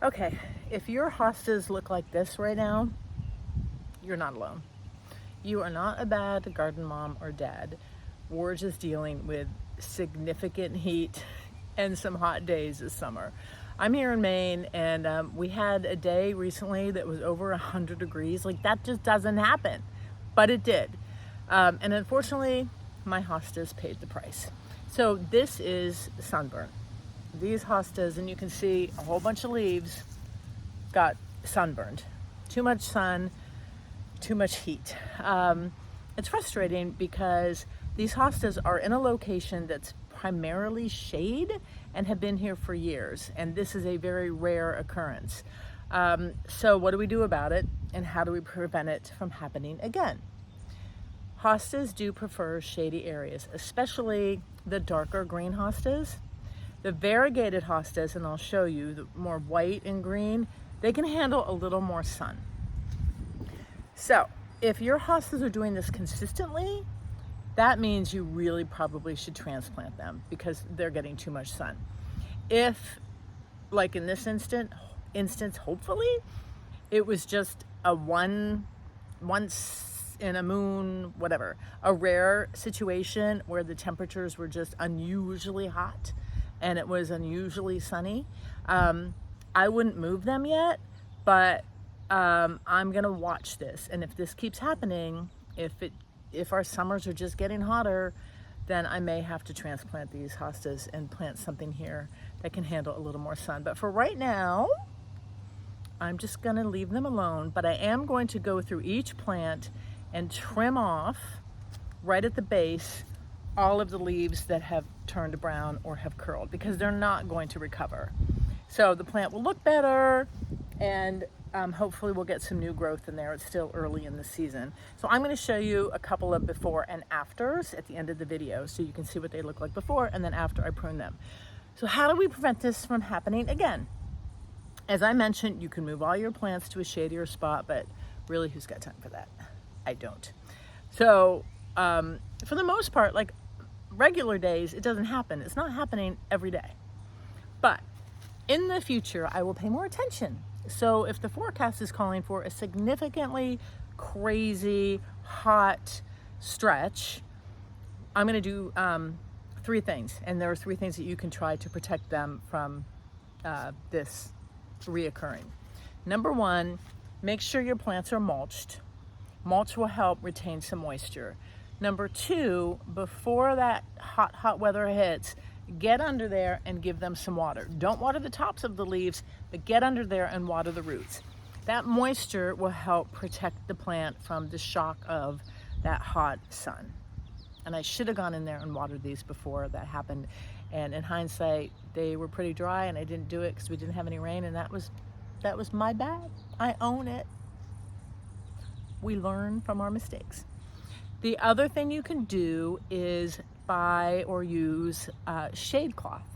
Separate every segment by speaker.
Speaker 1: Okay, if your hostas look like this right now, you're not alone. You are not a bad garden mom or dad. We're just dealing with significant heat and some hot days this summer. I'm here in Maine, and we had a day recently that was over 100 degrees. Like, that just doesn't happen, but it did. And unfortunately, my hostas paid the price. So this is sunburn. These hostas, and you can see a whole bunch of leaves got sunburned. Too much sun, too much heat. It's frustrating because these hostas are in a location that's primarily shade and have been here for years, and this is a very rare occurrence. So what do we do about it, and how do we prevent it from happening again? Hostas do prefer shady areas, especially the darker green hostas. The variegated hostas, and I'll show you, the more white and green, they can handle a little more sun. So if your hostas are doing this consistently, that means you really probably should transplant them because they're getting too much sun. If, like in this instance, hopefully, it was just a once in a moon, whatever, a rare situation where the temperatures were just unusually hot and it was unusually sunny, I wouldn't move them yet, but I'm gonna watch this. And if this keeps happening, if our summers are just getting hotter, then I may have to transplant these hostas and plant something here that can handle a little more sun. But for right now, I'm just gonna leave them alone, but I am going to go through each plant and trim off right at the base all of the leaves that have turned brown or have curled, because they're not going to recover. So the plant will look better, and hopefully we'll get some new growth in there. It's still early in the season. So I'm going to show you a couple of before and afters at the end of the video so you can see what they look like before and then after I prune them. So how do we prevent this from happening again? As I mentioned, you can move all your plants to a shadier spot, but really, who's got time for that? I don't. So for the most part, like regular days, it doesn't happen. It's not happening every day. But in the future, I will pay more attention. So if the forecast is calling for a significantly crazy hot stretch, I'm going to do 3 things. And there are 3 things that you can try to protect them from this reoccurring. Number 1, make sure your plants are mulched. Mulch will help retain some moisture. Number 2, before that hot weather hits, get under there and give them some water. Don't water the tops of the leaves, but get under there and water the roots. That moisture will help protect the plant from the shock of that hot sun. And I should have gone in there and watered these before that happened. And in hindsight, they were pretty dry and I didn't do it because we didn't have any rain, and that was my bad. I own it. We learn from our mistakes. The other thing you can do is buy or use shade cloth.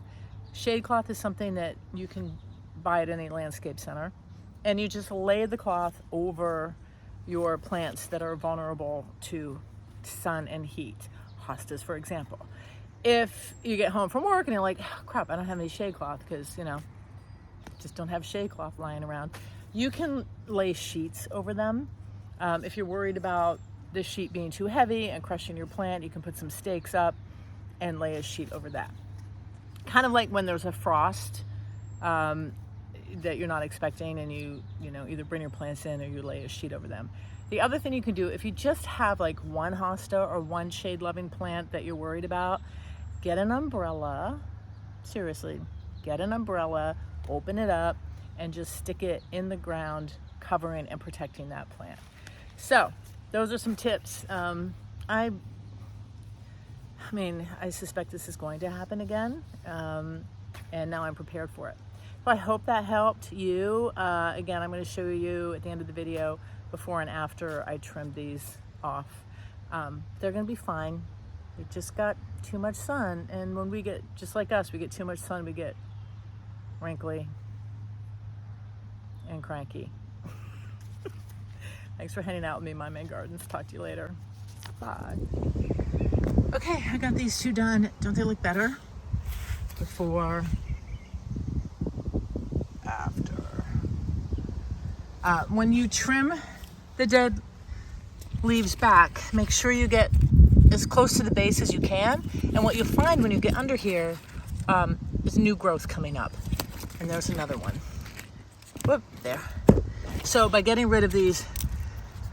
Speaker 1: Shade cloth is something that you can buy at any landscape center, and you just lay the cloth over your plants that are vulnerable to sun and heat. Hostas, for example. If you get home from work and you're like, oh, crap, I don't have any shade cloth because, just don't have shade cloth lying around, you can lay sheets over them. If you're worried about the sheet being too heavy and crushing your plant, you can put some stakes up and lay a sheet over that. Kind of like when there's a frost that you're not expecting, and you either bring your plants in or you lay a sheet over them. The other thing you can do, if you just have like one hosta or one shade loving plant that you're worried about, get an umbrella. Seriously, get an umbrella, open it up, and just stick it in the ground, covering and protecting that plant. So those are some tips. I suspect this is going to happen again, and now I'm prepared for it. So I hope that helped you. Again, I'm going to show you at the end of the video before and after I trimmed these off. They're going to be fine. They just got too much sun, and when we get, just like us, we get too much sun, we get wrinkly and cranky. Thanks for hanging out with me in my Maine gardens. Talk to you later. Bye. Okay, I got these 2 done. Don't they look better? Before, after. When you trim the dead leaves back, make sure you get as close to the base as you can. And what you'll find when you get under here is new growth coming up. And there's another one. Whoop, there. So by getting rid of these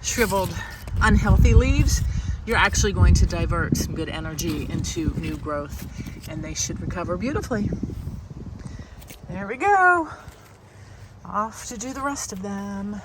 Speaker 1: shriveled, unhealthy leaves, you're actually going to divert some good energy into new growth, and they should recover beautifully. There we go. Off to do the rest of them.